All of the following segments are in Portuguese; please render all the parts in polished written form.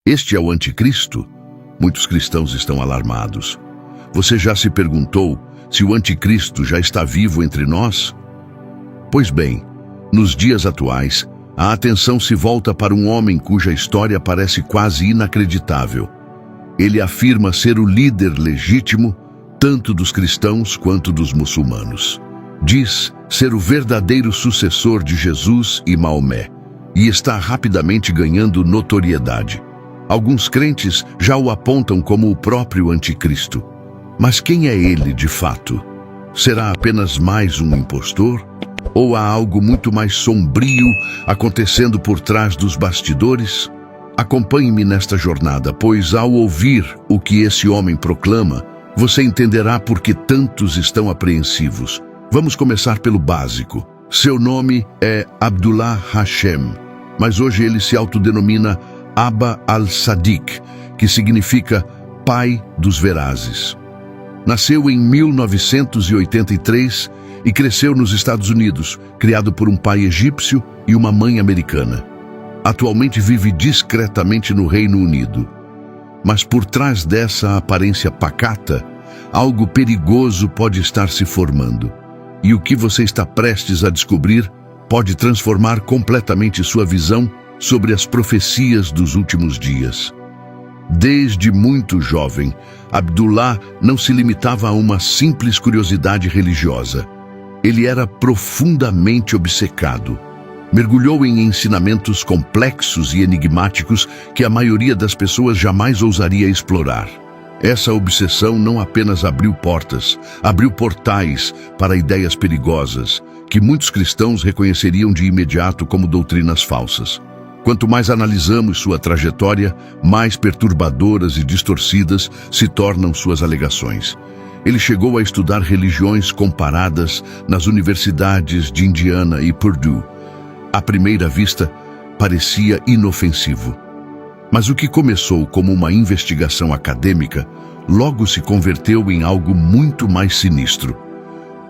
Este é o anticristo? Muitos cristãos estão alarmados. Você já se perguntou se o anticristo já está vivo entre nós? Pois bem, nos dias atuais, a atenção se volta para um homem cuja história parece quase inacreditável. Ele afirma ser o líder legítimo, tanto dos cristãos quanto dos muçulmanos. Diz ser o verdadeiro sucessor de Jesus e Maomé, e está rapidamente ganhando notoriedade. Alguns crentes já o apontam como o próprio anticristo. Mas quem é ele de fato? Será apenas mais um impostor? Ou há algo muito mais sombrio acontecendo por trás dos bastidores? Acompanhe-me nesta jornada, pois ao ouvir o que esse homem proclama, você entenderá por que tantos estão apreensivos. Vamos começar pelo básico. Seu nome é Abdullah Hashem, mas hoje ele se autodenomina Abba al-Sadiq, que significa Pai dos Verazes. Nasceu em 1983 e cresceu nos Estados Unidos, criado por um pai egípcio e uma mãe americana. Atualmente vive discretamente no Reino Unido. Mas por trás dessa aparência pacata, algo perigoso pode estar se formando. E o que você está prestes a descobrir pode transformar completamente sua visão sobre as profecias dos últimos dias. Desde muito jovem, Abdullah não se limitava a uma simples curiosidade religiosa. Ele era profundamente obcecado. Mergulhou em ensinamentos complexos e enigmáticos que a maioria das pessoas jamais ousaria explorar. Essa obsessão não apenas abriu portas, abriu portais para ideias perigosas, que muitos cristãos reconheceriam de imediato como doutrinas falsas. Quanto mais analisamos sua trajetória, mais perturbadoras e distorcidas se tornam suas alegações. Ele chegou a estudar religiões comparadas nas universidades de Indiana e Purdue. À primeira vista, parecia inofensivo. Mas o que começou como uma investigação acadêmica, logo se converteu em algo muito mais sinistro.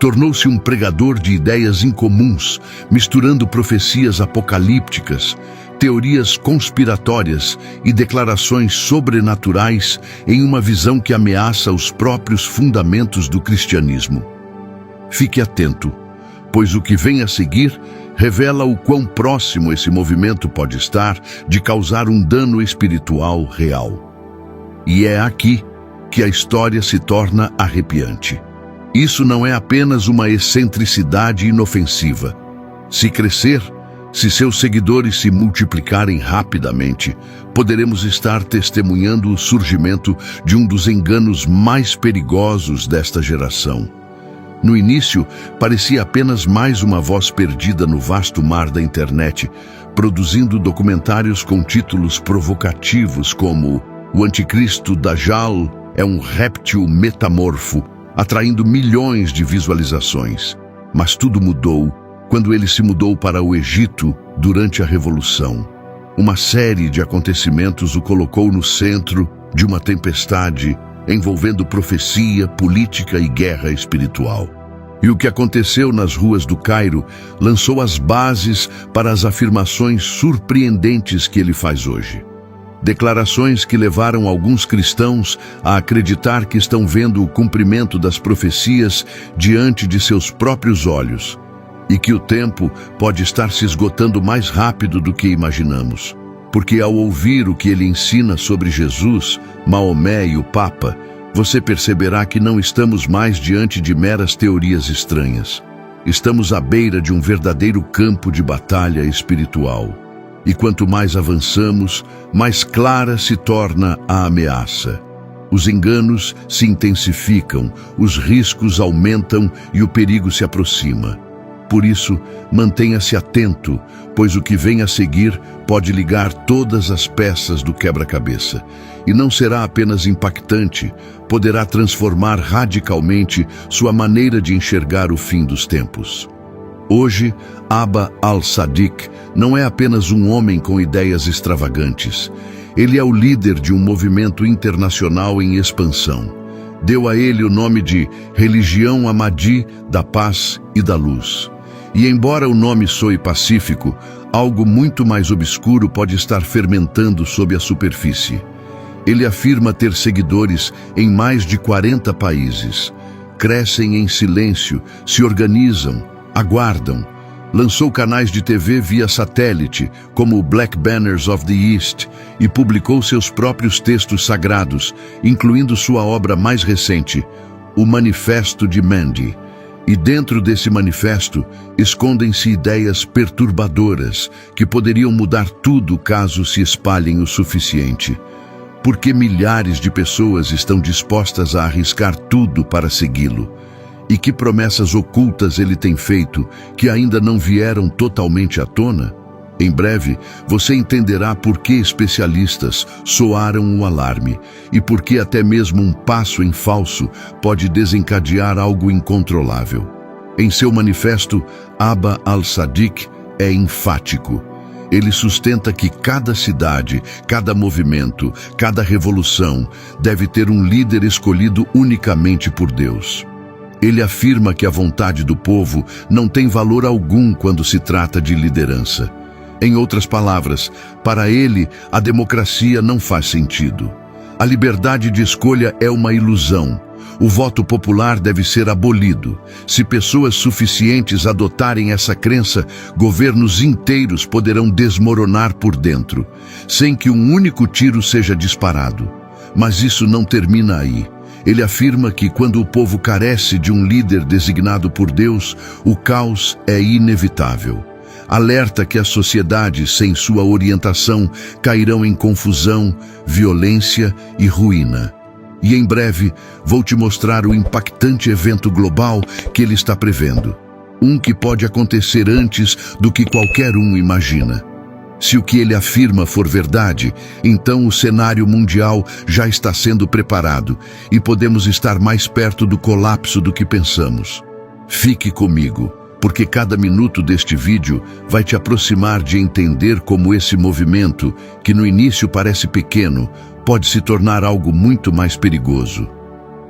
Tornou-se um pregador de ideias incomuns, misturando profecias apocalípticas, teorias conspiratórias e declarações sobrenaturais em uma visão que ameaça os próprios fundamentos do cristianismo. Fique atento, pois o que vem a seguir revela o quão próximo esse movimento pode estar de causar um dano espiritual real. E é aqui que a história se torna arrepiante. Isso não é apenas uma excentricidade inofensiva. Se crescer, se seus seguidores se multiplicarem rapidamente, poderemos estar testemunhando o surgimento de um dos enganos mais perigosos desta geração. No início, parecia apenas mais uma voz perdida no vasto mar da internet, produzindo documentários com títulos provocativos como O Anticristo Dajjal é um réptil metamorfo, atraindo milhões de visualizações. Mas tudo mudou quando ele se mudou para o Egito durante a Revolução. Uma série de acontecimentos o colocou no centro de uma tempestade envolvendo profecia, política e guerra espiritual. E o que aconteceu nas ruas do Cairo lançou as bases para as afirmações surpreendentes que ele faz hoje. Declarações que levaram alguns cristãos a acreditar que estão vendo o cumprimento das profecias diante de seus próprios olhos, e que o tempo pode estar se esgotando mais rápido do que imaginamos. Porque ao ouvir o que ele ensina sobre Jesus, Maomé e o Papa, você perceberá que não estamos mais diante de meras teorias estranhas. Estamos à beira de um verdadeiro campo de batalha espiritual. E quanto mais avançamos, mais clara se torna a ameaça. Os enganos se intensificam, os riscos aumentam e o perigo se aproxima. Por isso, mantenha-se atento, pois o que vem a seguir pode ligar todas as peças do quebra-cabeça. E não será apenas impactante, poderá transformar radicalmente sua maneira de enxergar o fim dos tempos. Hoje, Abba al-Sadiq não é apenas um homem com ideias extravagantes. Ele é o líder de um movimento internacional em expansão. Deu a ele o nome de Religião Ahmadi da Paz e da Luz. E embora o nome soe pacífico, algo muito mais obscuro pode estar fermentando sob a superfície. Ele afirma ter seguidores em mais de 40 países. Crescem em silêncio, se organizam, aguardam. Lançou canais de TV via satélite, como o Black Banners of the East, e publicou seus próprios textos sagrados, incluindo sua obra mais recente, o Manifesto de Mandy. E dentro desse manifesto, escondem-se ideias perturbadoras que poderiam mudar tudo caso se espalhem o suficiente. Porque milhares de pessoas estão dispostas a arriscar tudo para segui-lo? E que promessas ocultas ele tem feito que ainda não vieram totalmente à tona? Em breve, você entenderá por que especialistas soaram o alarme e por que até mesmo um passo em falso pode desencadear algo incontrolável. Em seu manifesto, Abba al-Sadiq é enfático. Ele sustenta que cada cidade, cada movimento, cada revolução deve ter um líder escolhido unicamente por Deus. Ele afirma que a vontade do povo não tem valor algum quando se trata de liderança. Em outras palavras, para ele, a democracia não faz sentido. A liberdade de escolha é uma ilusão. O voto popular deve ser abolido. Se pessoas suficientes adotarem essa crença, governos inteiros poderão desmoronar por dentro, sem que um único tiro seja disparado. Mas isso não termina aí. Ele afirma que quando o povo carece de um líder designado por Deus, o caos é inevitável. Alerta que as sociedades, sem sua orientação, cairão em confusão, violência e ruína. E em breve, vou te mostrar o impactante evento global que ele está prevendo. Um que pode acontecer antes do que qualquer um imagina. Se o que ele afirma for verdade, então o cenário mundial já está sendo preparado e podemos estar mais perto do colapso do que pensamos. Fique comigo, porque cada minuto deste vídeo vai te aproximar de entender como esse movimento, que no início parece pequeno, pode se tornar algo muito mais perigoso.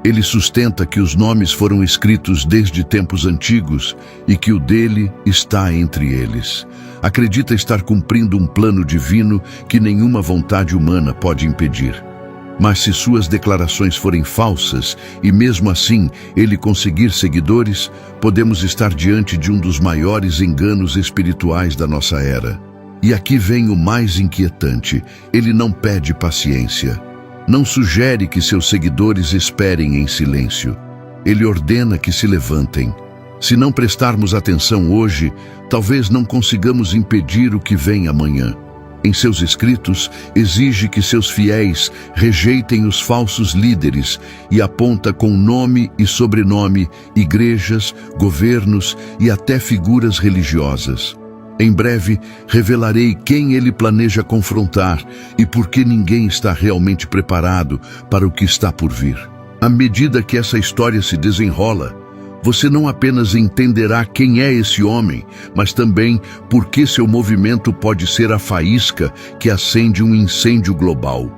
Ele sustenta que os nomes foram escritos desde tempos antigos e que o dele está entre eles. Acredita estar cumprindo um plano divino que nenhuma vontade humana pode impedir. Mas se suas declarações forem falsas e mesmo assim ele conseguir seguidores, podemos estar diante de um dos maiores enganos espirituais da nossa era. E aqui vem o mais inquietante: ele não pede paciência. Não sugere que seus seguidores esperem em silêncio. Ele ordena que se levantem. Se não prestarmos atenção hoje, talvez não consigamos impedir o que vem amanhã. Em seus escritos, exige que seus fiéis rejeitem os falsos líderes e aponta com nome e sobrenome igrejas, governos e até figuras religiosas. Em breve, revelarei quem ele planeja confrontar e por que ninguém está realmente preparado para o que está por vir. À medida que essa história se desenrola, você não apenas entenderá quem é esse homem, mas também por que seu movimento pode ser a faísca que acende um incêndio global.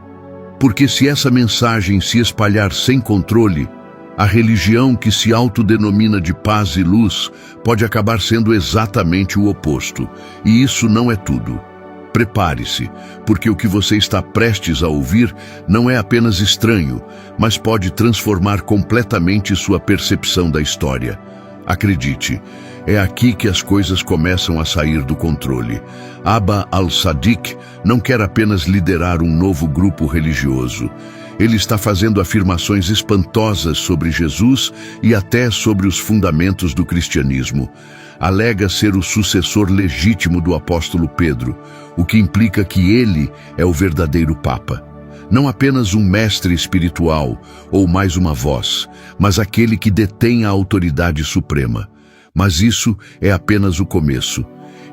Porque se essa mensagem se espalhar sem controle, a religião que se autodenomina de paz e luz pode acabar sendo exatamente o oposto. E isso não é tudo. Prepare-se, porque o que você está prestes a ouvir não é apenas estranho, mas pode transformar completamente sua percepção da história. Acredite, é aqui que as coisas começam a sair do controle. Abba al-Sadiq não quer apenas liderar um novo grupo religioso. Ele está fazendo afirmações espantosas sobre Jesus e até sobre os fundamentos do cristianismo. Alega ser o sucessor legítimo do apóstolo Pedro, o que implica que ele é o verdadeiro Papa. Não apenas um mestre espiritual ou mais uma voz, mas aquele que detém a autoridade suprema. Mas isso é apenas o começo.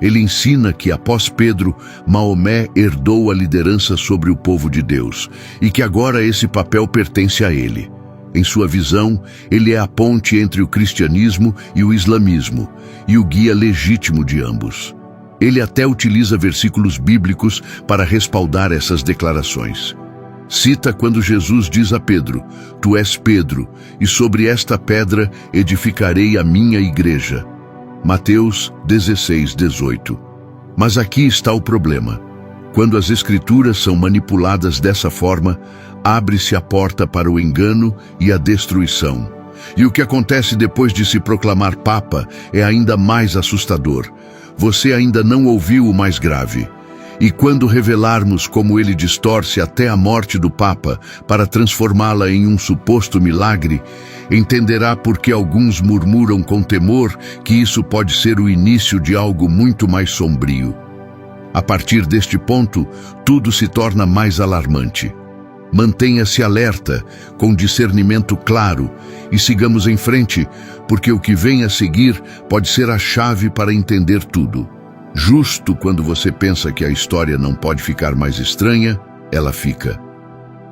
Ele ensina que, após Pedro, Maomé herdou a liderança sobre o povo de Deus e que agora esse papel pertence a ele. Em sua visão, ele é a ponte entre o cristianismo e o islamismo e o guia legítimo de ambos. Ele até utiliza versículos bíblicos para respaldar essas declarações. Cita quando Jesus diz a Pedro: "Tu és Pedro, e sobre esta pedra edificarei a minha igreja." Mateus 16:18. Mas aqui está o problema. Quando as escrituras são manipuladas dessa forma, abre-se a porta para o engano e a destruição. E o que acontece depois de se proclamar Papa é ainda mais assustador. Você ainda não ouviu o mais grave. E quando revelarmos como ele distorce até a morte do Papa para transformá-la em um suposto milagre, entenderá por que alguns murmuram com temor que isso pode ser o início de algo muito mais sombrio. A partir deste ponto, tudo se torna mais alarmante. Mantenha-se alerta, com discernimento claro, e sigamos em frente, porque o que vem a seguir pode ser a chave para entender tudo. Justo quando você pensa que a história não pode ficar mais estranha, ela fica.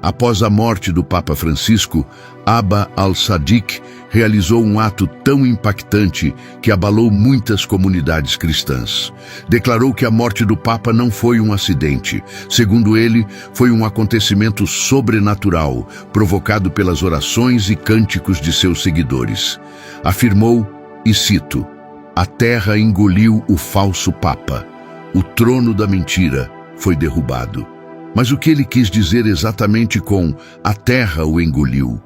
Após a morte do Papa Francisco, Abba al-Sadiq realizou um ato tão impactante que abalou muitas comunidades cristãs. Declarou que a morte do Papa não foi um acidente. Segundo ele, foi um acontecimento sobrenatural, provocado pelas orações e cânticos de seus seguidores. Afirmou, e cito, "A terra engoliu o falso Papa. O trono da mentira foi derrubado." Mas o que ele quis dizer exatamente com "a terra o engoliu"?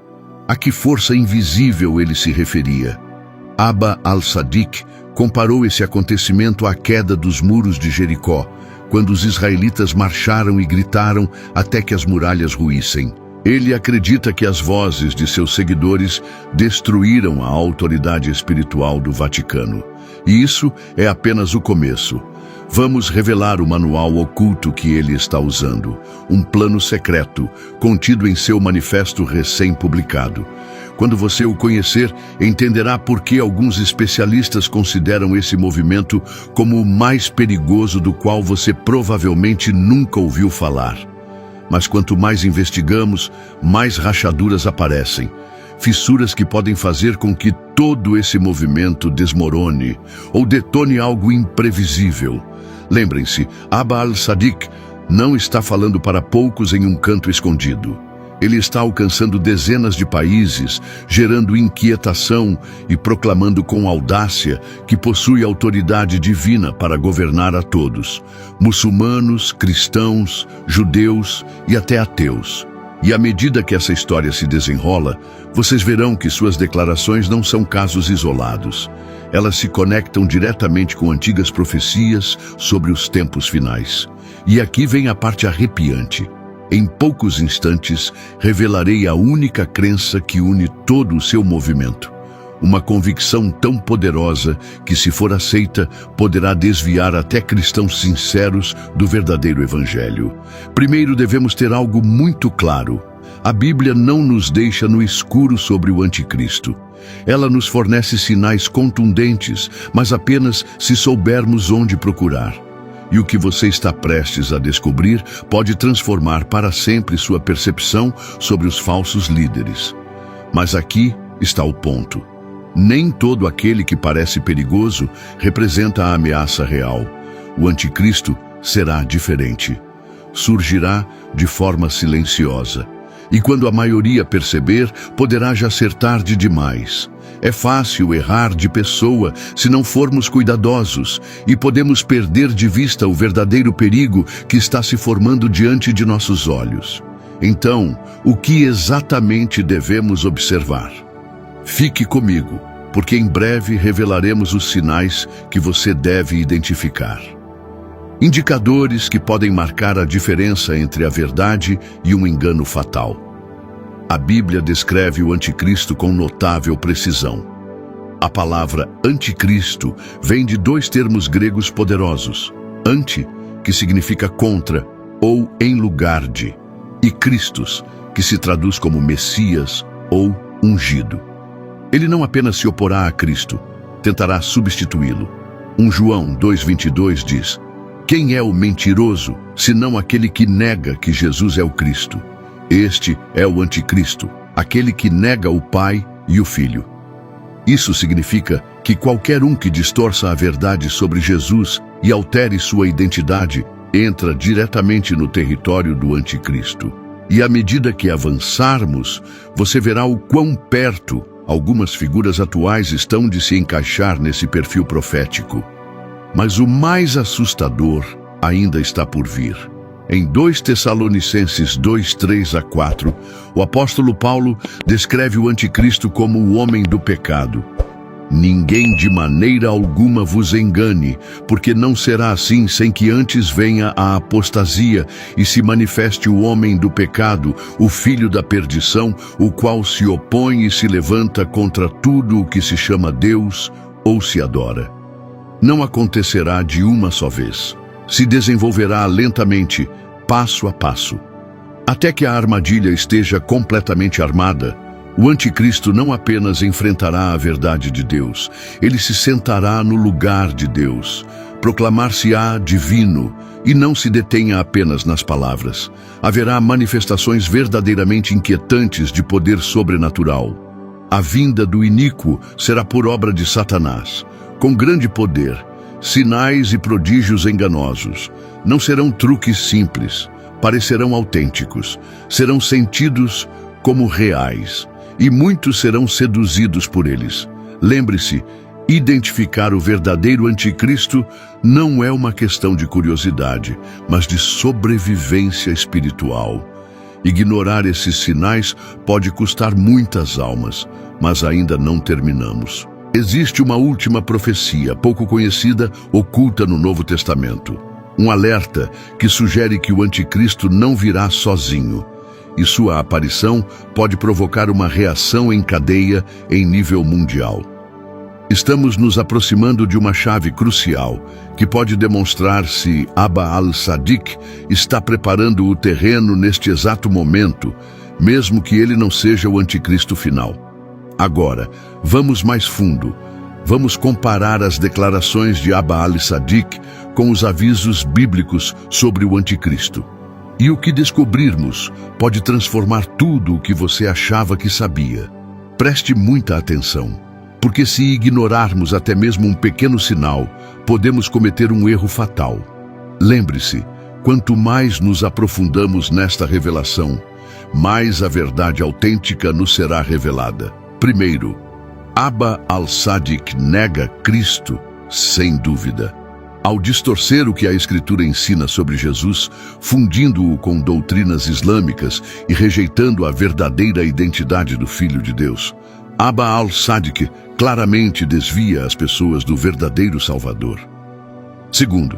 A que força invisível ele se referia? Abba al-Sadiq comparou esse acontecimento à queda dos muros de Jericó, quando os israelitas marcharam e gritaram até que as muralhas ruíssem. Ele acredita que as vozes de seus seguidores destruíram a autoridade espiritual do Vaticano. E isso é apenas o começo. Vamos revelar o manual oculto que ele está usando, um plano secreto, contido em seu manifesto recém-publicado. Quando você o conhecer, entenderá por que alguns especialistas consideram esse movimento como o mais perigoso do qual você provavelmente nunca ouviu falar. Mas quanto mais investigamos, mais rachaduras aparecem. Fissuras que podem fazer com que todo esse movimento desmorone ou detone algo imprevisível. Lembrem-se, Abba al-Sadiq não está falando para poucos em um canto escondido. Ele está alcançando dezenas de países, gerando inquietação e proclamando com audácia que possui autoridade divina para governar a todos, muçulmanos, cristãos, judeus e até ateus. E à medida que essa história se desenrola, vocês verão que suas declarações não são casos isolados. Elas se conectam diretamente com antigas profecias sobre os tempos finais. E aqui vem a parte arrepiante. Em poucos instantes, revelarei a única crença que une todo o seu movimento. Uma convicção tão poderosa que, se for aceita, poderá desviar até cristãos sinceros do verdadeiro evangelho. Primeiro, devemos ter algo muito claro. A Bíblia não nos deixa no escuro sobre o anticristo. Ela nos fornece sinais contundentes, mas apenas se soubermos onde procurar. E o que você está prestes a descobrir pode transformar para sempre sua percepção sobre os falsos líderes. Mas aqui está o ponto. Nem todo aquele que parece perigoso representa a ameaça real. O anticristo será diferente. Surgirá de forma silenciosa. E quando a maioria perceber, poderá já ser tarde demais. É fácil errar de pessoa se não formos cuidadosos, e podemos perder de vista o verdadeiro perigo que está se formando diante de nossos olhos. Então, o que exatamente devemos observar? Fique comigo, porque em breve revelaremos os sinais que você deve identificar. Indicadores que podem marcar a diferença entre a verdade e um engano fatal. A Bíblia descreve o anticristo com notável precisão. A palavra anticristo vem de dois termos gregos poderosos. Anti, que significa contra ou em lugar de, e Christos, que se traduz como Messias ou ungido. Ele não apenas se oporá a Cristo, tentará substituí-lo. 1 João 2,22 diz: "Quem é o mentiroso, senão aquele que nega que Jesus é o Cristo? Este é o anticristo, aquele que nega o Pai e o Filho." Isso significa que qualquer um que distorça a verdade sobre Jesus e altere sua identidade entra diretamente no território do anticristo. E à medida que avançarmos, você verá o quão perto algumas figuras atuais estão de se encaixar nesse perfil profético. Mas o mais assustador ainda está por vir. Em 2 Tessalonicenses 2:3-4, o apóstolo Paulo descreve o anticristo como o homem do pecado. Ninguém de maneira alguma vos engane, porque não será assim sem que antes venha a apostasia e se manifeste o homem do pecado, o filho da perdição, o qual se opõe e se levanta contra tudo o que se chama Deus ou se adora. Não acontecerá de uma só vez. Se desenvolverá lentamente, passo a passo. Até que a armadilha esteja completamente armada, o anticristo não apenas enfrentará a verdade de Deus, ele se sentará no lugar de Deus, proclamar-se-á divino e não se detenha apenas nas palavras. Haverá manifestações verdadeiramente inquietantes de poder sobrenatural. A vinda do iníquo será por obra de Satanás, com grande poder, sinais e prodígios enganosos. Não serão truques simples, parecerão autênticos, serão sentidos como reais, e muitos serão seduzidos por eles. Lembre-se, identificar o verdadeiro anticristo não é uma questão de curiosidade, mas de sobrevivência espiritual. Ignorar esses sinais pode custar muitas almas, mas ainda não terminamos. Existe uma última profecia, pouco conhecida, oculta no Novo Testamento. Um alerta que sugere que o anticristo não virá sozinho, e sua aparição pode provocar uma reação em cadeia em nível mundial. Estamos nos aproximando de uma chave crucial que pode demonstrar se Abba al-Sadiq está preparando o terreno neste exato momento, mesmo que ele não seja o anticristo final. Agora, vamos mais fundo. Vamos comparar as declarações de Abba al-Sadiq com os avisos bíblicos sobre o anticristo. E o que descobrirmos pode transformar tudo o que você achava que sabia. Preste muita atenção, porque se ignorarmos até mesmo um pequeno sinal, podemos cometer um erro fatal. Lembre-se, quanto mais nos aprofundamos nesta revelação, mais a verdade autêntica nos será revelada. Primeiro, Abba al-Sadiq nega Cristo, sem dúvida. Ao distorcer o que a Escritura ensina sobre Jesus, fundindo-o com doutrinas islâmicas e rejeitando a verdadeira identidade do Filho de Deus, Abba al-Sadiq claramente desvia as pessoas do verdadeiro Salvador. Segundo,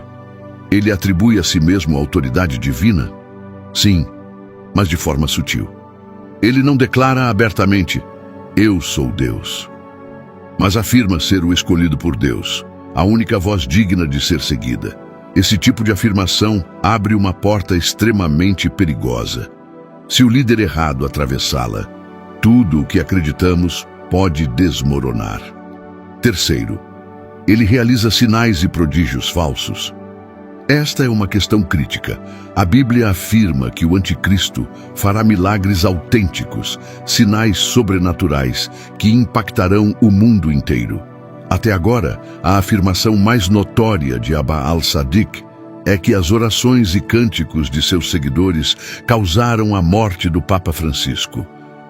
ele atribui a si mesmo autoridade divina? Sim, mas de forma sutil. Ele não declara abertamente, "Eu sou Deus", mas afirma ser o escolhido por Deus, a única voz digna de ser seguida. Esse tipo de afirmação abre uma porta extremamente perigosa. Se o líder errado atravessá-la, tudo o que acreditamos pode desmoronar. Terceiro, ele realiza sinais e prodígios falsos. Esta é uma questão crítica. A Bíblia afirma que o anticristo fará milagres autênticos, sinais sobrenaturais que impactarão o mundo inteiro. Até agora, a afirmação mais notória de Abba al-Sadiq é que as orações e cânticos de seus seguidores causaram a morte do Papa Francisco.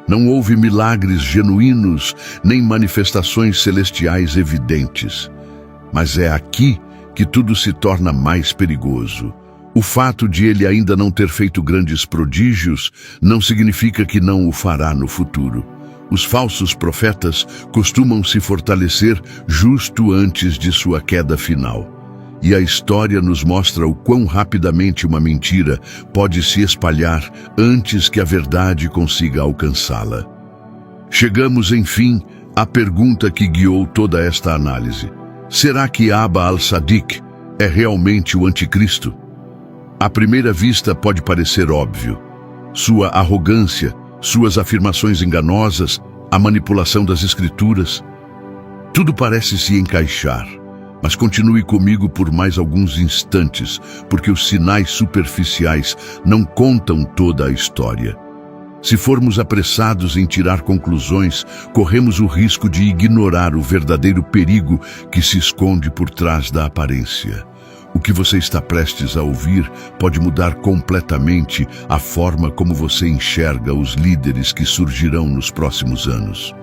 Não houve milagres genuínos nem manifestações celestiais evidentes. Mas é aqui que tudo se torna mais perigoso. O fato de ele ainda não ter feito grandes prodígios não significa que não o fará no futuro. Os falsos profetas costumam se fortalecer justo antes de sua queda final. E a história nos mostra o quão rapidamente uma mentira pode se espalhar antes que a verdade consiga alcançá-la. Chegamos, enfim, à pergunta que guiou toda esta análise. Será que Abba al-Sadiq é realmente o anticristo? À primeira vista pode parecer óbvio. Sua arrogância, suas afirmações enganosas, a manipulação das Escrituras. Tudo parece se encaixar, mas continue comigo por mais alguns instantes, porque os sinais superficiais não contam toda a história. Se formos apressados em tirar conclusões, corremos o risco de ignorar o verdadeiro perigo que se esconde por trás da aparência. O que você está prestes a ouvir pode mudar completamente a forma como você enxerga os líderes que surgirão nos próximos anos.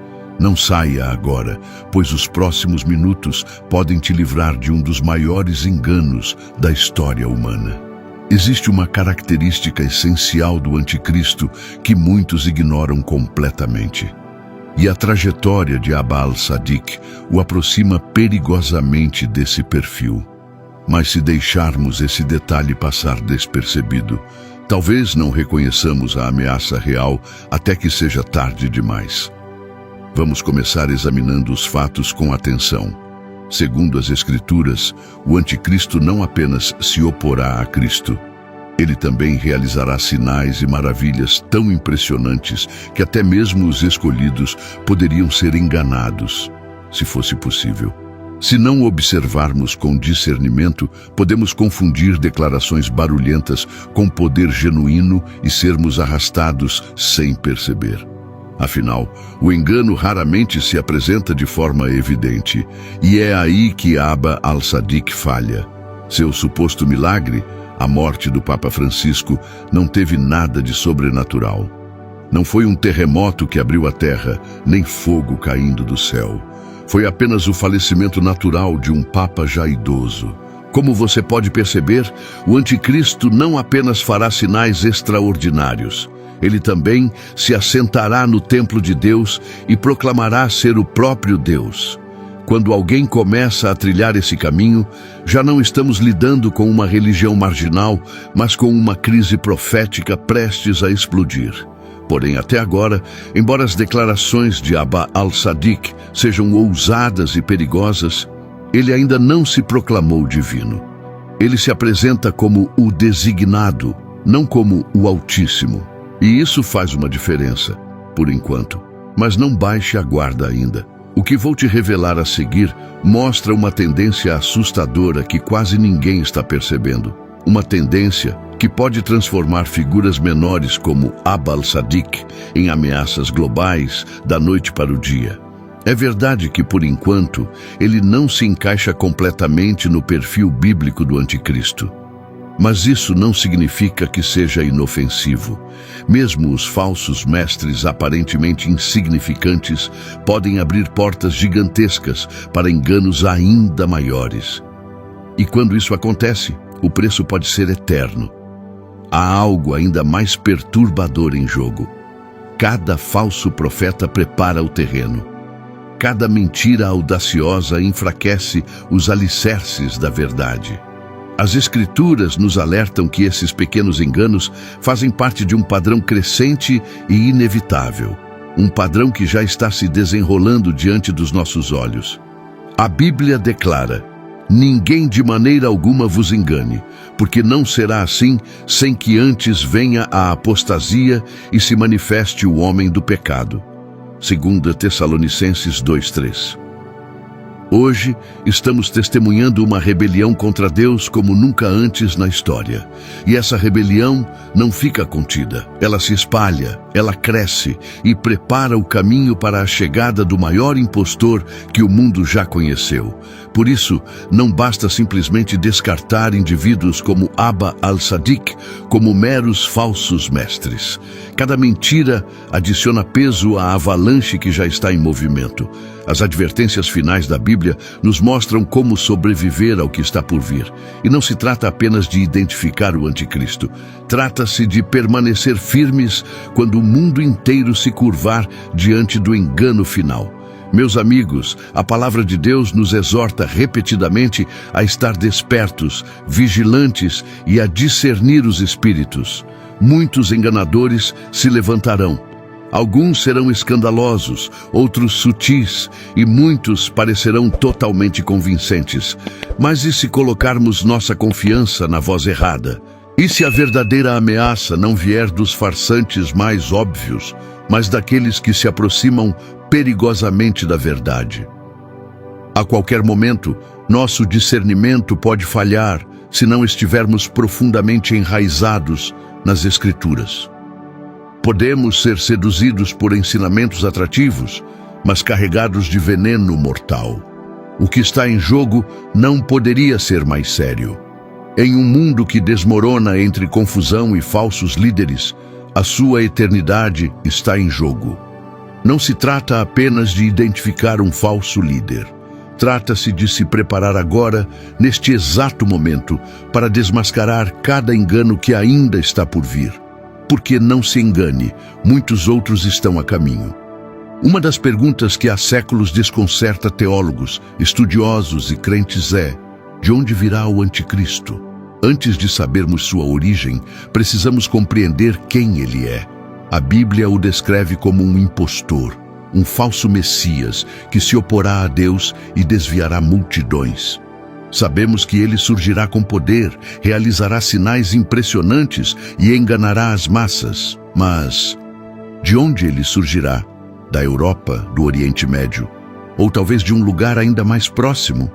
Não saia agora, pois os próximos minutos podem te livrar de um dos maiores enganos da história humana. Existe uma característica essencial do anticristo que muitos ignoram completamente. E a trajetória de Abba al-Sadiq o aproxima perigosamente desse perfil. Mas se deixarmos esse detalhe passar despercebido, talvez não reconheçamos a ameaça real até que seja tarde demais. Vamos começar examinando os fatos com atenção. Segundo as Escrituras, o anticristo não apenas se oporá a Cristo, ele também realizará sinais e maravilhas tão impressionantes que até mesmo os escolhidos poderiam ser enganados, se fosse possível. Se não observarmos com discernimento, podemos confundir declarações barulhentas com poder genuíno e sermos arrastados sem perceber. Afinal, o engano raramente se apresenta de forma evidente, e é aí que Abba al-Sadiq falha. Seu suposto milagre, a morte do Papa Francisco, não teve nada de sobrenatural. Não foi um terremoto que abriu a terra, nem fogo caindo do céu. Foi apenas o falecimento natural de um Papa já idoso. Como você pode perceber, o anticristo não apenas fará sinais extraordinários. Ele também se assentará no templo de Deus e proclamará ser o próprio Deus. Quando alguém começa a trilhar esse caminho, já não estamos lidando com uma religião marginal, mas com uma crise profética prestes a explodir. Porém, até agora, embora as declarações de Abba al-Sadiq sejam ousadas e perigosas, ele ainda não se proclamou divino. Ele se apresenta como o designado, não como o Altíssimo. E isso faz uma diferença, por enquanto. Mas não baixe a guarda ainda. O que vou te revelar a seguir mostra uma tendência assustadora que quase ninguém está percebendo. Uma tendência que pode transformar figuras menores como Abba al-Sadiq em ameaças globais da noite para o dia. É verdade que, por enquanto, ele não se encaixa completamente no perfil bíblico do anticristo. Mas isso não significa que seja inofensivo. Mesmo os falsos mestres aparentemente insignificantes podem abrir portas gigantescas para enganos ainda maiores. E quando isso acontece, o preço pode ser eterno. Há algo ainda mais perturbador em jogo. Cada falso profeta prepara o terreno. Cada mentira audaciosa enfraquece os alicerces da verdade. As Escrituras nos alertam que esses pequenos enganos fazem parte de um padrão crescente e inevitável. Um padrão que já está se desenrolando diante dos nossos olhos. A Bíblia declara: ninguém de maneira alguma vos engane, porque não será assim sem que antes venha a apostasia e se manifeste o homem do pecado. 2 Tessalonicenses 2:3. Hoje, estamos testemunhando uma rebelião contra Deus como nunca antes na história. E essa rebelião não fica contida. Ela se espalha, ela cresce e prepara o caminho para a chegada do maior impostor que o mundo já conheceu. Por isso, não basta simplesmente descartar indivíduos como Abba al-Sadiq como meros falsos mestres. Cada mentira adiciona peso à avalanche que já está em movimento. As advertências finais da Bíblia nos mostram como sobreviver ao que está por vir. E não se trata apenas de identificar o anticristo. Trata-se de permanecer firmes quando o mundo inteiro se curvar diante do engano final. Meus amigos, a palavra de Deus nos exorta repetidamente a estar despertos, vigilantes e a discernir os espíritos. Muitos enganadores se levantarão. Alguns serão escandalosos, outros sutis, e muitos parecerão totalmente convincentes. Mas e se colocarmos nossa confiança na voz errada? E se a verdadeira ameaça não vier dos farsantes mais óbvios, mas daqueles que se aproximam perigosamente da verdade? A qualquer momento, nosso discernimento pode falhar se não estivermos profundamente enraizados nas Escrituras. Podemos ser seduzidos por ensinamentos atrativos, mas carregados de veneno mortal. O que está em jogo não poderia ser mais sério. Em um mundo que desmorona entre confusão e falsos líderes, a sua eternidade está em jogo. Não se trata apenas de identificar um falso líder. Trata-se de se preparar agora, neste exato momento, para desmascarar cada engano que ainda está por vir. Porque não se engane, muitos outros estão a caminho. Uma das perguntas que há séculos desconcerta teólogos, estudiosos e crentes é: de onde virá o anticristo? Antes de sabermos sua origem, precisamos compreender quem ele é. A Bíblia o descreve como um impostor, um falso Messias que se oporá a Deus e desviará multidões. Sabemos que ele surgirá com poder, realizará sinais impressionantes e enganará as massas. Mas de onde ele surgirá? Da Europa, do Oriente Médio, ou talvez de um lugar ainda mais próximo?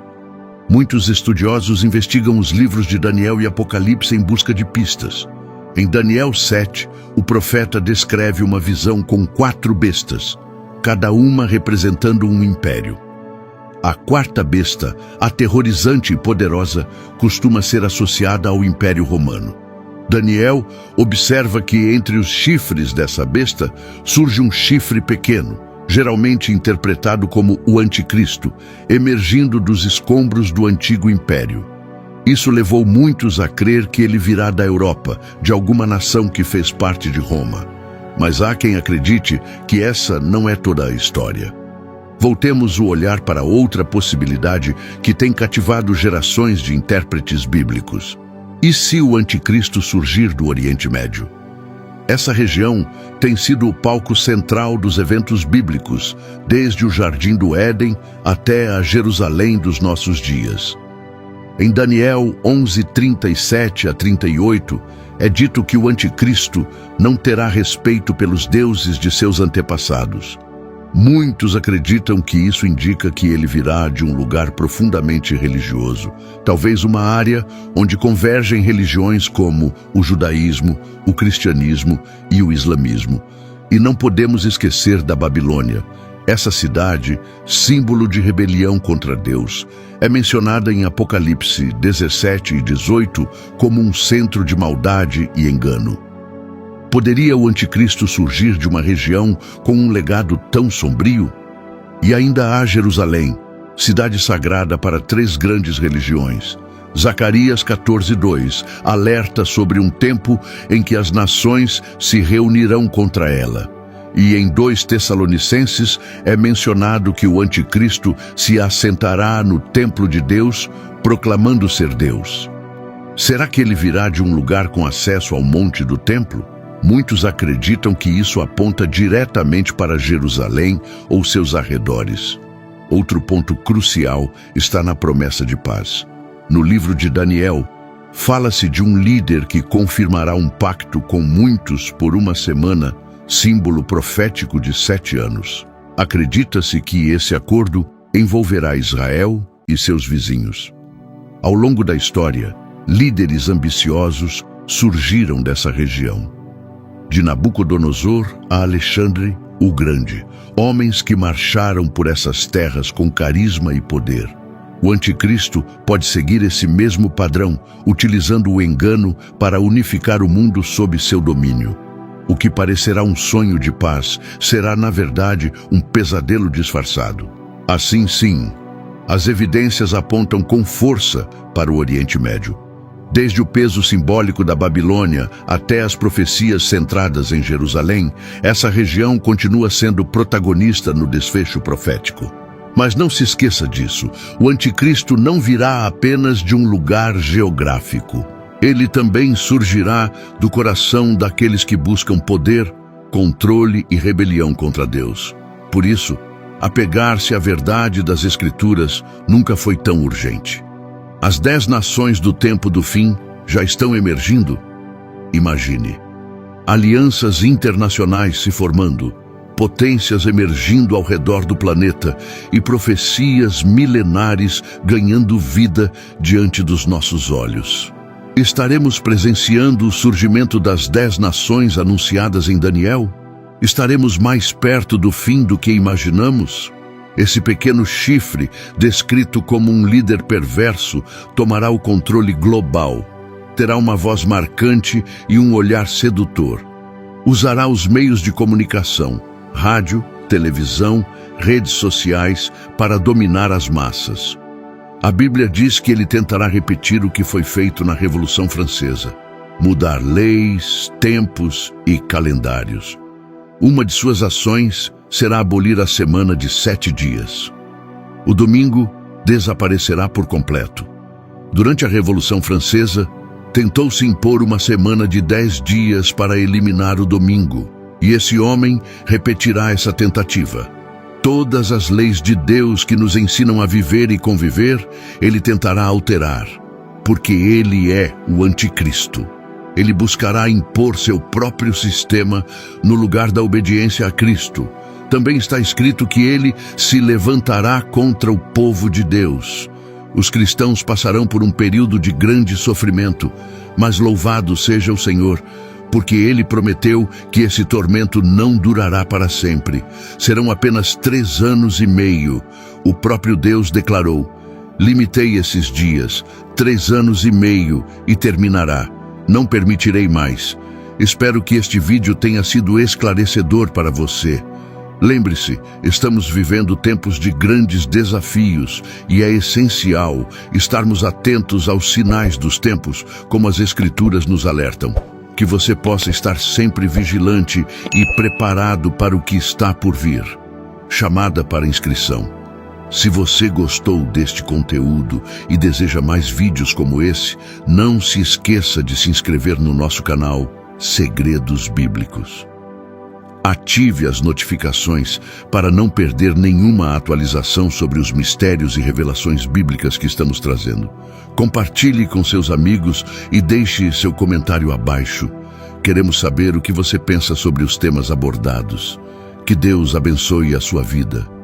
Muitos estudiosos investigam os livros de Daniel e Apocalipse em busca de pistas. Em Daniel 7, o profeta descreve uma visão com 4 bestas, cada uma representando um império. A 4ª besta, aterrorizante e poderosa, costuma ser associada ao Império Romano. Daniel observa que entre os chifres dessa besta surge um chifre pequeno, geralmente interpretado como o anticristo, emergindo dos escombros do antigo império. Isso levou muitos a crer que ele virá da Europa, de alguma nação que fez parte de Roma. Mas há quem acredite que essa não é toda a história. Voltemos o olhar para outra possibilidade que tem cativado gerações de intérpretes bíblicos. E se o anticristo surgir do Oriente Médio? Essa região tem sido o palco central dos eventos bíblicos, desde o Jardim do Éden até a Jerusalém dos nossos dias. Em Daniel 11:37 a 38, é dito que o anticristo não terá respeito pelos deuses de seus antepassados. Muitos acreditam que isso indica que ele virá de um lugar profundamente religioso, talvez uma área onde convergem religiões como o judaísmo, o cristianismo e o islamismo. E não podemos esquecer da Babilônia. Essa cidade, símbolo de rebelião contra Deus, é mencionada em Apocalipse 17 e 18 como um centro de maldade e engano. Poderia o anticristo surgir de uma região com um legado tão sombrio? E ainda há Jerusalém, cidade sagrada para 3 grandes religiões. Zacarias 14:2 alerta sobre um tempo em que as nações se reunirão contra ela. E em 2 Tessalonicenses é mencionado que o anticristo se assentará no templo de Deus, proclamando ser Deus. Será que ele virá de um lugar com acesso ao monte do templo? Muitos acreditam que isso aponta diretamente para Jerusalém ou seus arredores. Outro ponto crucial está na promessa de paz. No livro de Daniel, fala-se de um líder que confirmará um pacto com muitos por uma semana, símbolo profético de 7 anos. Acredita-se que esse acordo envolverá Israel e seus vizinhos. Ao longo da história, líderes ambiciosos surgiram dessa região. De Nabucodonosor a Alexandre o Grande, homens que marcharam por essas terras com carisma e poder. O anticristo pode seguir esse mesmo padrão, utilizando o engano para unificar o mundo sob seu domínio. O que parecerá um sonho de paz será, na verdade, um pesadelo disfarçado. Assim, sim, as evidências apontam com força para o Oriente Médio. Desde o peso simbólico da Babilônia até as profecias centradas em Jerusalém, essa região continua sendo protagonista no desfecho profético. Mas não se esqueça disso, o anticristo não virá apenas de um lugar geográfico. Ele também surgirá do coração daqueles que buscam poder, controle e rebelião contra Deus. Por isso, apegar-se à verdade das Escrituras nunca foi tão urgente. As 10 nações do tempo do fim já estão emergindo? Imagine. Alianças internacionais se formando, potências emergindo ao redor do planeta e profecias milenares ganhando vida diante dos nossos olhos. Estaremos presenciando o surgimento das 10 nações anunciadas em Daniel? Estaremos mais perto do fim do que imaginamos? Esse pequeno chifre, descrito como um líder perverso, tomará o controle global. Terá uma voz marcante e um olhar sedutor. Usará os meios de comunicação, rádio, televisão, redes sociais para dominar as massas. A Bíblia diz que ele tentará repetir o que foi feito na Revolução Francesa: mudar leis, tempos e calendários. Uma de suas ações será abolir a semana de 7 dias. O domingo desaparecerá por completo. Durante a Revolução Francesa, tentou-se impor uma semana de 10 dias para eliminar o domingo, e esse homem repetirá essa tentativa. Todas as leis de Deus que nos ensinam a viver e conviver, ele tentará alterar, porque ele é o anticristo. Ele buscará impor seu próprio sistema no lugar da obediência a Cristo. Também está escrito que ele se levantará contra o povo de Deus. Os cristãos passarão por um período de grande sofrimento, mas louvado seja o Senhor, porque ele prometeu que esse tormento não durará para sempre. Serão apenas 3 anos e meio. O próprio Deus declarou: limitei esses dias, 3 anos e meio, e terminará. Não permitirei mais. Espero que este vídeo tenha sido esclarecedor para você. Lembre-se, estamos vivendo tempos de grandes desafios e é essencial estarmos atentos aos sinais dos tempos, como as Escrituras nos alertam. Que você possa estar sempre vigilante e preparado para o que está por vir. Chamada para inscrição. Se você gostou deste conteúdo e deseja mais vídeos como esse, não se esqueça de se inscrever no nosso canal Segredos Bíblicos. Ative as notificações para não perder nenhuma atualização sobre os mistérios e revelações bíblicas que estamos trazendo. Compartilhe com seus amigos e deixe seu comentário abaixo. Queremos saber o que você pensa sobre os temas abordados. Que Deus abençoe a sua vida.